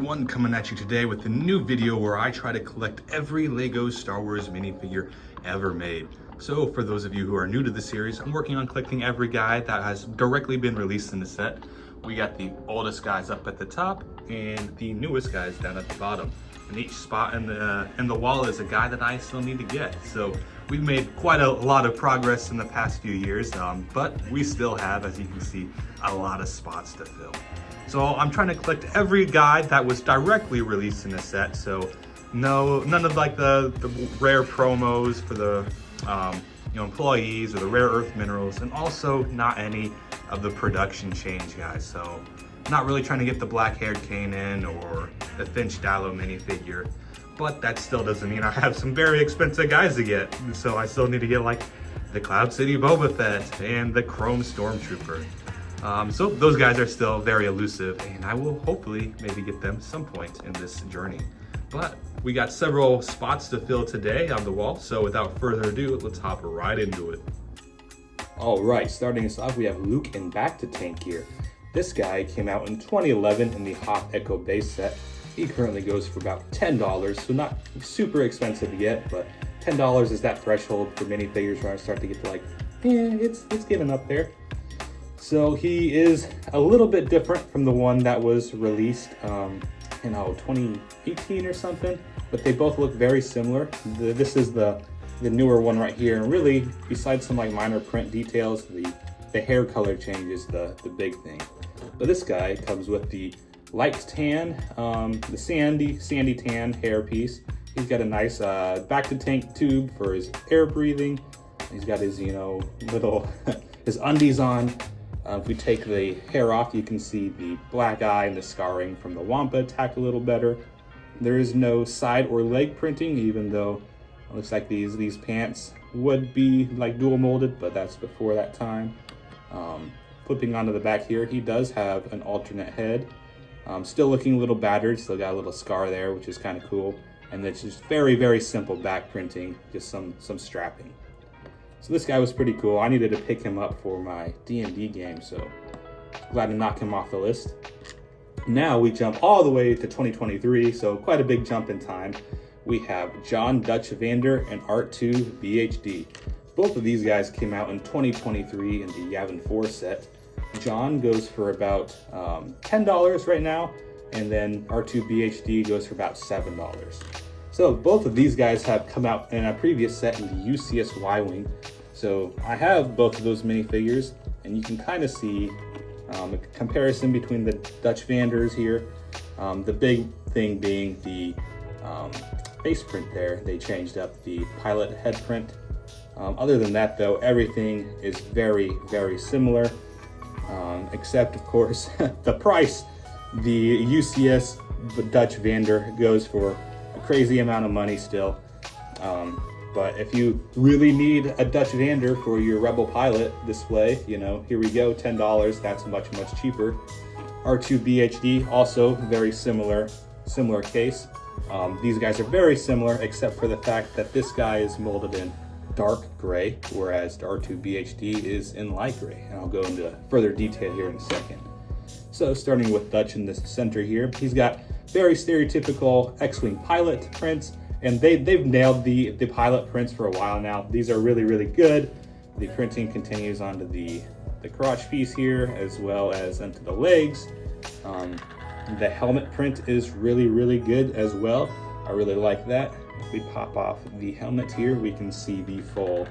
everyone, coming at you today with a new video where I try to collect every Lego Star Wars minifigure ever made. So for those of you who are new to the series, I'm working on collecting every guy that has directly been released in the set. We got the oldest guys up at the top and the newest guys down at the bottom. And each spot in the wall is a guy that I still need to get. So we've made quite a lot of progress in the past few years, but we still have, as you can see, a lot of spots to fill. So I'm trying to collect every guy that was directly released in the set. So none of like the rare promos for the employees or the rare earth minerals, and also not any of the production change guys. So not really trying to get the black-haired Kanan or the Finch Dallow minifigure, but that still doesn't mean I have some very expensive guys to get. So I still need to get like the Cloud City Boba Fett and the Chrome Stormtrooper. So those guys are still very elusive, and I will hopefully maybe get them some point in this journey. But we got several spots to fill today on the wall, so without further ado, let's hop right into it. All right, starting us off, we have Luke in Bacta tank here. This guy came out in 2011 in the Hoth Echo base set. He currently goes for about $10, so not super expensive yet, but $10 is that threshold for minifigures where I start to get to like, it's getting up there. So he is a little bit different from the one that was released, 2018 or something, but they both look very similar. This is the newer one right here, and really, besides some like minor print details, the hair color change is the big thing. But this guy comes with the light tan, the sandy tan hair piece. He's got a nice Bacta tank tube for his air breathing. He's got his little his undies on. If we take the hair off, you can see the black eye and the scarring from the Wampa attack a little better. There is no side or leg printing, even though it looks like these pants would be like dual molded, but that's before that time. Flipping onto the back here, he does have an alternate head. Still looking a little battered, still got a little scar there, which is kind of cool. And it's just very, very simple back printing, just some strapping. So this guy was pretty cool. I needed to pick him up for my D&D game, so glad to knock him off the list. Now we jump all the way to 2023, so quite a big jump in time. We have John Dutch Vander and R2 BHD. Both of these guys came out in 2023 in the Yavin 4 set. John goes for about $10 right now, and then R2 BHD goes for about $7. So both of these guys have come out in a previous set in the UCS Y-Wing. So I have both of those minifigures, and you can kind of see a comparison between the Dutch Vanders here. The big thing being the face print there. They changed up the pilot head print. Other than that though, everything is very, very similar, except of course the price. The UCS Dutch Vander goes for a crazy amount of money still. But if you really need a Dutch Vander for your Rebel pilot display, here we go, $10, that's much, much cheaper. R2 BHD, also very similar case. These guys are very similar, except for the fact that this guy is molded in dark gray, whereas R2 BHD is in light gray. And I'll go into further detail here in a second. So starting with Dutch in the center here, he's got very stereotypical X-Wing pilot prints, and they've nailed the pilot prints for a while now. These are really, really good. The printing continues onto the crotch piece here, as well as onto the legs. The helmet print is really, really good as well. I really like that. If we pop off the helmet here, we can see the full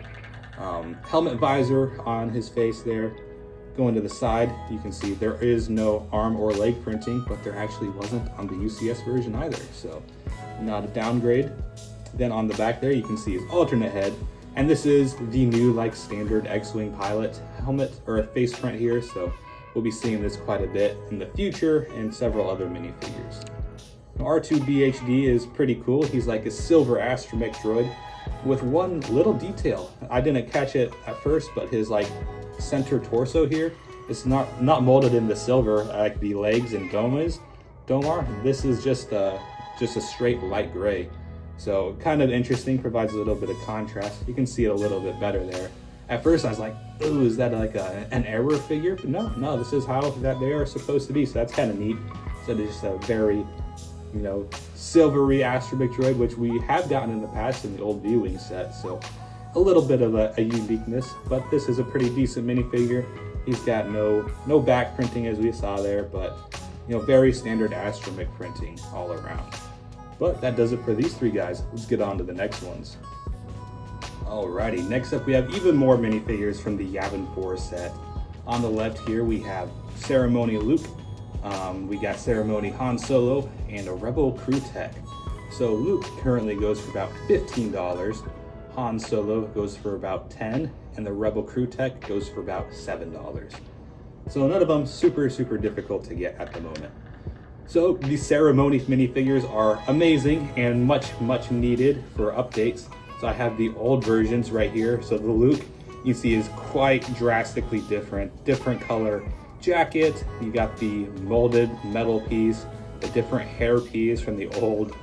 helmet visor on his face there. Going to the side, you can see there is no arm or leg printing, but there actually wasn't on the UCS version either, so not a downgrade. Then on the back there, you can see his alternate head, and this is the new like standard X-Wing pilot helmet or a face print here, so we'll be seeing this quite a bit in the future and several other minifigures. R2 BHD is pretty cool. He's like a silver astromech droid with one little detail. I didn't catch it at first, but his like center torso here is not molded in the silver like the legs and dome are. This is just a straight light gray. So kind of interesting, provides a little bit of contrast. You can see it a little bit better there. At first I was like, ooh, is that like an error figure? But no, this is how that they are supposed to be. So that's kind of neat. So it's just a very you know, silvery astromech droid, which we have gotten in the past in the old V-Wing set. So a little bit of a uniqueness, but this is a pretty decent minifigure. He's got no back printing as we saw there, but you know, very standard astromech printing all around. But that does it for these three guys. Let's get on to the next ones. Alrighty, next up we have even more minifigures from the Yavin 4 set. On the left here we have Ceremony Luke, we got Ceremony Han Solo, and a Rebel Crew Tech. So Luke currently goes for about $15, Han Solo goes for about $10, and the Rebel Crew Tech goes for about $7. So none of them super difficult to get at the moment. So these Ceremony minifigures are amazing and much needed for updates. So I have the old versions right here. So the Luke, you see, is quite drastically different color jacket. You got the molded metal piece, the different hair piece from the old,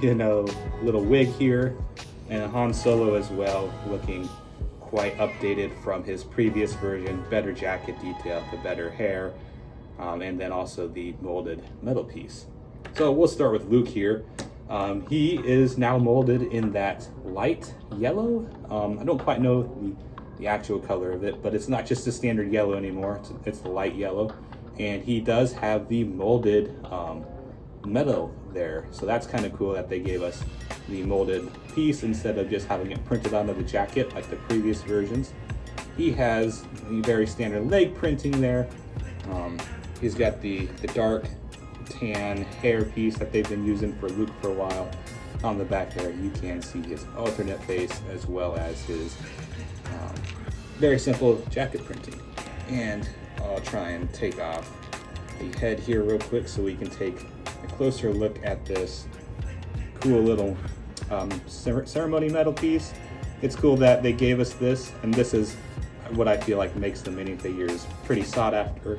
you know, little wig here, and Han Solo as well, looking quite updated from his previous version. Better jacket detail, the better hair, and then also the molded metal piece. So we'll start with Luke here. He is now molded in that light yellow. I don't quite know the actual color of it, but it's not just a standard yellow anymore. It's the light yellow, and he does have the molded metal there. So that's kind of cool that they gave us the molded piece instead of just having it printed onto the jacket like the previous versions. He has a very standard leg printing there. He's got the dark tan hair piece that they've been using for Luke for a while. On the back there you can see his alternate face as well as his very simple jacket printing. And I'll try and take off the head here real quick so we can take a closer look at this cool little ceremony metal piece. It's cool that they gave us this, and this is what I feel like makes the minifigures pretty sought after.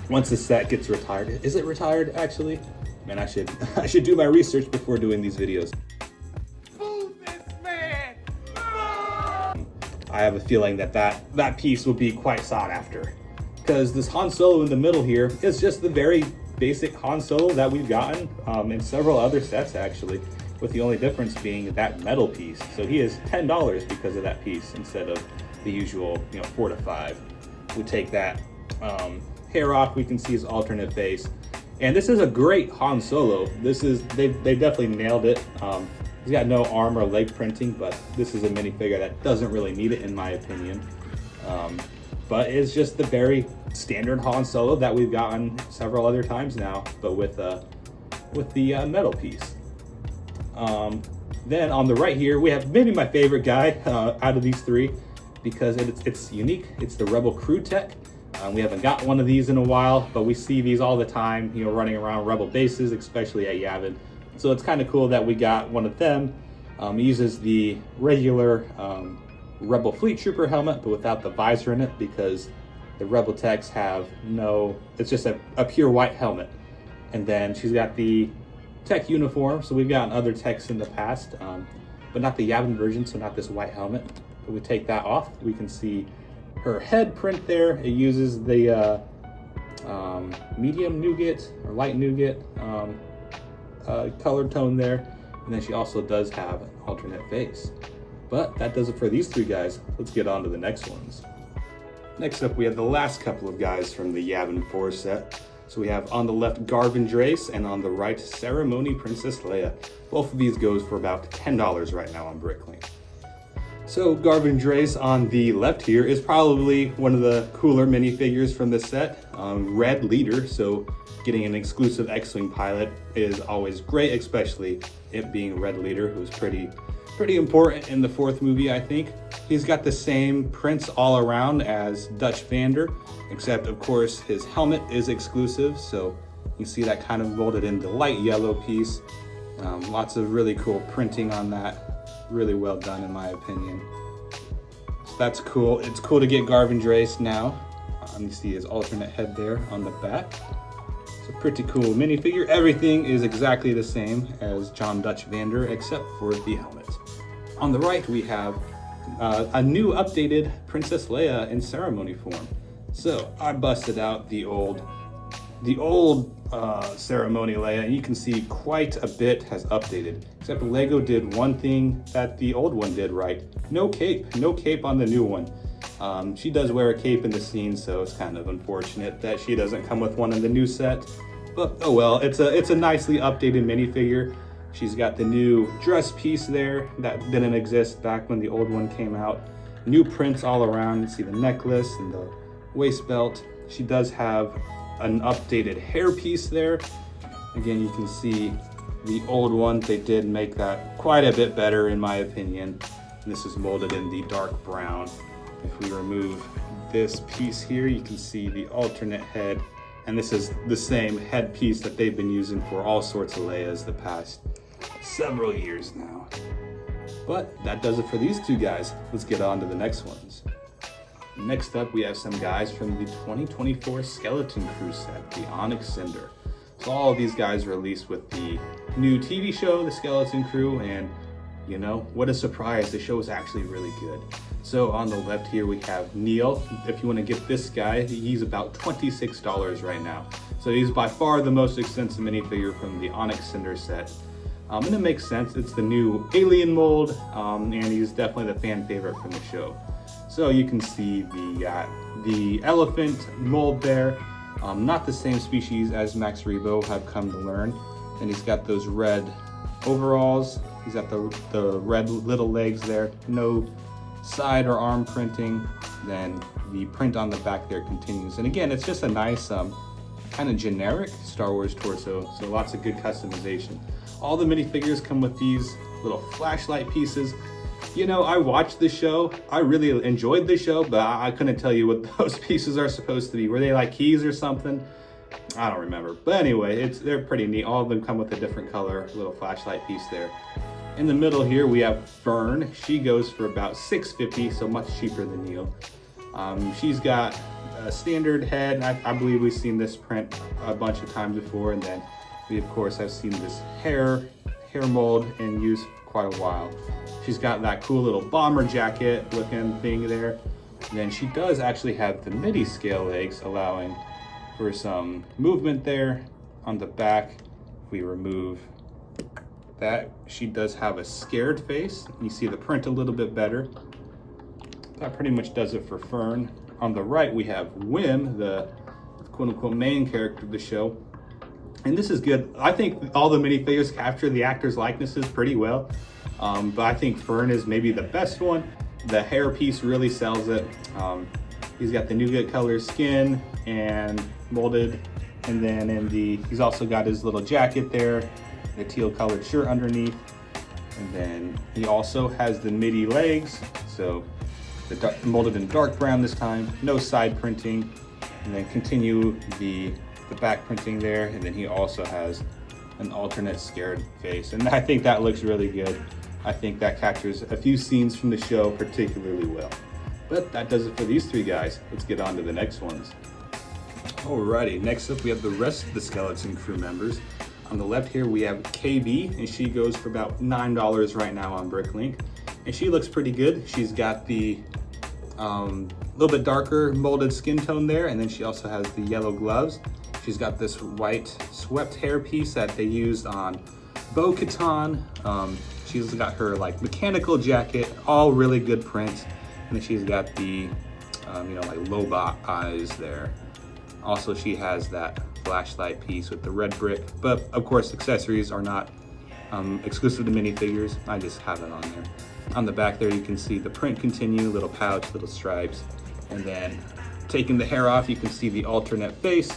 Once the set gets retired, is it retired actually? Man, I should do my research before doing these videos. I have a feeling that piece will be quite sought after, because this Han Solo in the middle here is just the very basic Han Solo that we've gotten in several other sets actually, with the only difference being that metal piece. So he is $10 because of that piece instead of the usual, you know, $4 to $5. We take that hair off, we can see his alternate face, and this is a great Han Solo. They definitely nailed it. He's got no arm or leg printing, but this is a minifigure that doesn't really need it in my opinion. But it's just the very standard Han Solo that we've gotten several other times now, but with the metal piece. Then on the right here we have maybe my favorite guy out of these three, because it's unique. It's the Rebel Crew Tech. We haven't got one of these in a while, but we see these all the time, you know, running around Rebel bases, especially at Yavin. So it's kind of cool that we got one of them. He uses the regular Rebel Fleet Trooper helmet, but without the visor in it, because the Rebel techs have it's just a pure white helmet. And then she's got the tech uniform, so we've gotten other techs in the past, but not the Yavin version, so not this white helmet. But we take that off, we can see her head print there. It uses the medium nougat or light nougat color tone there, and then she also does have an alternate face. But that does it for these three guys. Let's get on to the next ones. Next up we have the last couple of guys from the Yavin 4 set. So we have on the left Garvin Drace, and on the right Ceremony Princess Leia. Both of these goes for about $10 right now on Bricklink. So Garvin Drace on the left here is probably one of the cooler minifigures from this set. Red leader, so getting an exclusive X-Wing pilot is always great, especially it being Red leader, who's pretty important in the fourth movie, I think. He's got the same prints all around as Dutch Vander, except of course his helmet is exclusive, so you see that kind of molded in the light yellow piece. Lots of really cool printing on that. Really well done in my opinion. So that's cool. It's cool to get Garvin Drace now. You see his alternate head there on the back. It's a pretty cool minifigure. Everything is exactly the same as John Dutch Vander except for the helmet. On the right we have a new updated Princess Leia in ceremony form. So I busted out the old the old ceremony Leia, and you can see quite a bit has updated. Except Lego did one thing that the old one did right. No cape. No cape on the new one. She does wear a cape in the scene, so it's kind of unfortunate that she doesn't come with one in the new set. But oh well, it's a nicely updated minifigure. She's got the new dress piece there that didn't exist back when the old one came out. New prints all around. You see the necklace and the waist belt. She does have an updated hair piece there. Again, you can see the old one. They did make that quite a bit better in my opinion. And this is molded in the dark brown. If we remove this piece here, you can see the alternate head. And this is the same head piece that they've been using for all sorts of Leias the past several years now. But that does it for these two guys. Let's get on to the next ones. Next up, we have some guys from the 2024 Skeleton Crew set, the Onyx Cinder. So all of these guys released with the new TV show, the Skeleton Crew, and you know, what a surprise, the show is actually really good. So on the left here we have Neil. If you want to get this guy, he's about $26 right now. So he's by far the most expensive minifigure from the Onyx Cinder set. And it makes sense, it's the new alien mold, and he's definitely the fan favorite from the show. So you can see the elephant mold there, not the same species as Max Rebo, have come to learn. And he's got those red overalls, he's got the red little legs there, no side or arm printing. Then the print on the back there continues. And again, it's just a nice kind of generic Star Wars torso, so lots of good customization. All the minifigures come with these little flashlight pieces. You know, I watched the show, I really enjoyed the show, but I couldn't tell you what those pieces are supposed to be. Were they like keys or something? I don't remember. But anyway, they're pretty neat. All of them come with a different color, little flashlight piece there. In the middle here, we have Fern. She goes for about $6.50, so much cheaper than Neil. She's got a standard head. I believe we've seen this print a bunch of times before, and then we of course have seen this hair mold in use for quite a while. She's got that cool little bomber jacket looking thing there. And then she does actually have the midi scale legs, allowing for some movement there on the back. If we remove that, she does have a scared face. You see the print a little bit better. That pretty much does it for Fern. On the right, we have Wim, the quote-unquote main character of the show. And this is good. I think all the minifigures capture the actors' likenesses pretty well. But I think Fern is maybe the best one. The hair piece really sells it. He's got the nougat color skin and molded. And then he's also got his little jacket there, the teal colored shirt underneath. And then he also has the midi legs. So molded in dark brown this time, no side printing. And then continue the back printing there. And then he also has an alternate scared face. And I think that looks really good. I think that captures a few scenes from the show particularly well. But that does it for these three guys. Let's get on to the next ones. Alrighty, next up we have the rest of the Skeleton Crew members. On the left here we have KB, and she goes for about $9 right now on Bricklink. And she looks pretty good. She's got the little bit darker molded skin tone there, and then she also has the yellow gloves. She's got this white swept hair piece that they used on Bo-Katan. She's got her like mechanical jacket, all really good prints. And then she's got the, like Lobot eyes there. Also, she has that flashlight piece with the red brick. But of course, accessories are not exclusive to minifigures. I just have it on there. On the back there, you can see the print continue, little pouch, little stripes. And then taking the hair off, you can see the alternate face.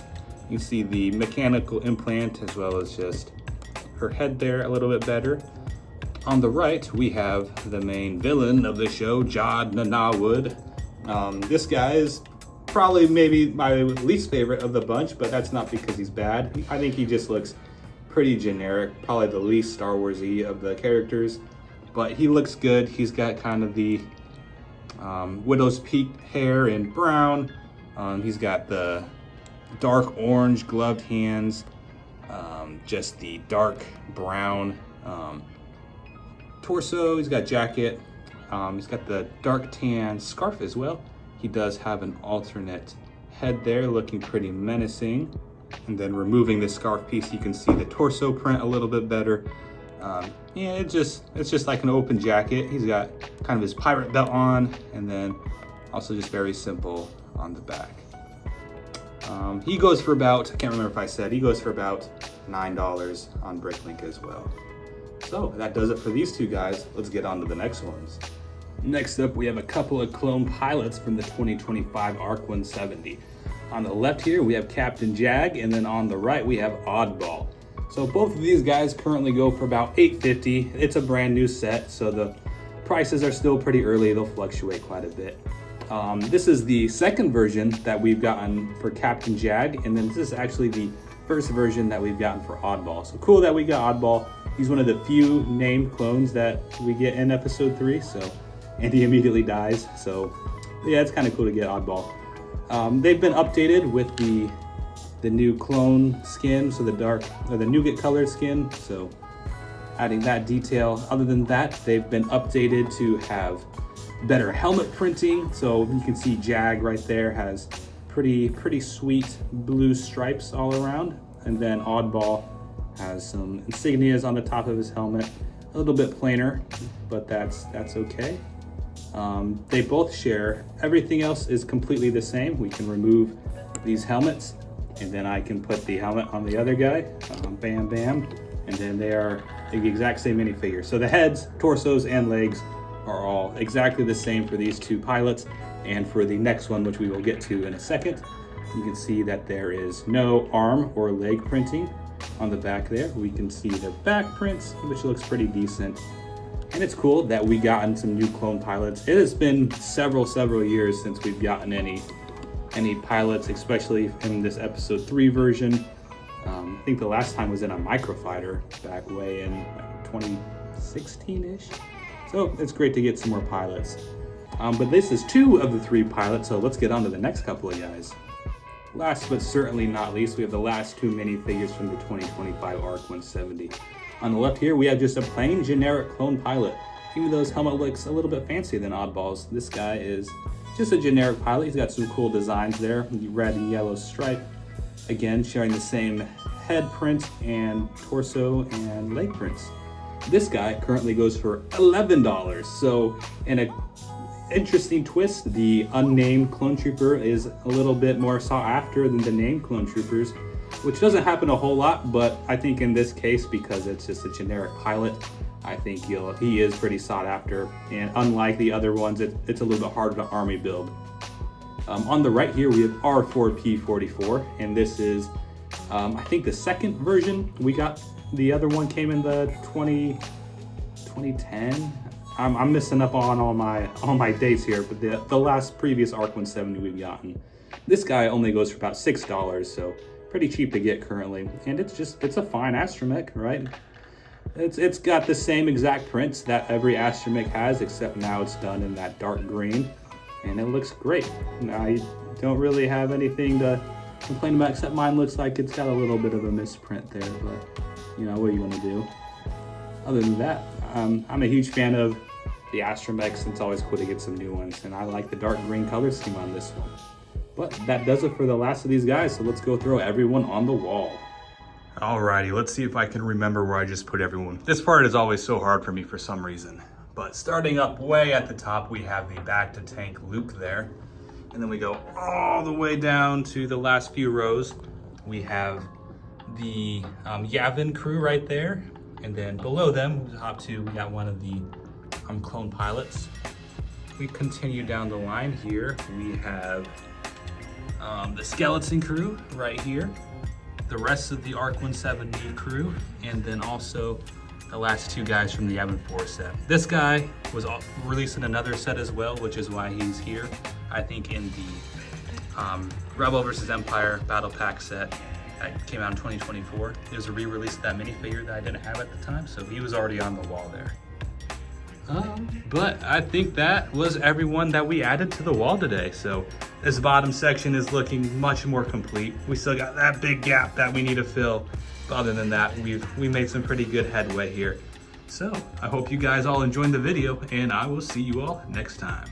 You can see the mechanical implant as well as just her head there a little bit better. On the right, we have the main villain of the show, Jod Nanawood. This guy is probably maybe my least favorite of the bunch, but that's not because he's bad. I think he just looks pretty generic, probably the least Star Wars-y of the characters, but he looks good. He's got kind of the widow's peak hair in brown. He's got the dark orange gloved hands, just the dark brown torso. He's got jacket. He's got the dark tan scarf as well. He does have an alternate head there, looking pretty menacing. And then removing this scarf piece, you can see the torso print a little bit better. Yeah, it's just like an open jacket. He's got kind of his pirate belt on, and then also just very simple on the back. He goes for about, I can't remember if I said, he goes for about $9 on Bricklink as well. So that does it for these two guys. Let's get on to the next ones. Next up, we have a couple of clone pilots from the 2025 ARC 170. On the left here, we have Captain Jag, and then on the right, we have Oddball. So both of these guys currently go for about $8.50. It's a brand new set, so the prices are still pretty early. They'll fluctuate quite a bit. This is the second version that we've gotten for Captain Jag, and then this is actually the first version that we've gotten for Oddball. So cool that we got Oddball. He's one of the few named clones that we get in episode 3, and he immediately dies. So yeah, it's kind of cool to get Oddball. They've been updated with the new clone skin, so the nougat colored skin, so adding that detail. Other than that, they've been updated to have better helmet printing. So you can see Jag right there has pretty sweet blue stripes all around, and then Oddball has some insignias on the top of his helmet, a little bit plainer, but that's okay. They both share, everything else is completely the same. We can remove these helmets, and then I can put the helmet on the other guy, bam, bam, and then they are the exact same minifigure. So the heads, torsos, and legs are all exactly the same for these two pilots. And for the next one, which we will get to in a second, you can see that there is no arm or leg printing on the back there. We can see the back prints, which looks pretty decent. And it's cool that we gotten some new clone pilots. It has been several years since we've gotten any pilots, especially in this episode 3 version. I think the last time was in a microfighter back way in 2016-ish. So it's great to get some more pilots. But this is 2 of the 3 pilots, so let's get on to the next couple of guys. Last but certainly not least, we have the last 2 minifigures from the 2025 ARC 170. On the left here, we have just a plain generic clone pilot. Even though his helmet looks a little bit fancier than Oddball's, this guy is just a generic pilot. He's got some cool designs there, the red and yellow stripe. Again, sharing the same head print and torso and leg prints. This guy currently goes for $11. So in a interesting twist, the unnamed clone trooper is a little bit more sought after than the named clone troopers, which doesn't happen a whole lot, but I think in this case, because it's just a generic pilot, I think he is pretty sought after. And unlike the other ones, it's a little bit harder to army build. On the right here, we have R4P44, and this is, I think, the second version. We got the other one came in the 2010. I'm missing up on all my dates here, but the last previous ARC 170 we've gotten. This guy only goes for about $6, so pretty cheap to get currently, and it's a fine astromech, right? It's got the same exact prints that every astromech has, except now it's done in that dark green, and it looks great. I don't really have anything to complain about, except mine looks like it's got a little bit of a misprint there, but you know, what are you gonna do? Other than that, I'm a huge fan of the astromechs. It's always cool to get some new ones, and I like the dark green color scheme on this one. But that does it for the last of these guys, so let's go throw everyone on the wall. Alrighty, let's see if I can remember where I just put everyone. This part is always so hard for me for some reason. But starting up way at the top, we have the Bacta tank Luke there. And then we go all the way down to the last few rows. We have the Yavin crew right there. And then below them, top 2, we got one of the clone pilots. We continue down the line here. We have the skeleton crew right here, the rest of the ARC 170 crew, and then also the last 2 guys from the Yavin 4 set. This guy was releasing another set as well, which is why he's here. I think in the Rebel vs. Empire Battle Pack set that came out in 2024. There's a re-release of that minifigure that I didn't have at the time, so he was already on the wall there. But I think that was everyone that we added to the wall today. So this bottom section is looking much more complete. We still got that big gap that we need to fill. But other than that, we made some pretty good headway here. So I hope you guys all enjoyed the video, and I will see you all next time.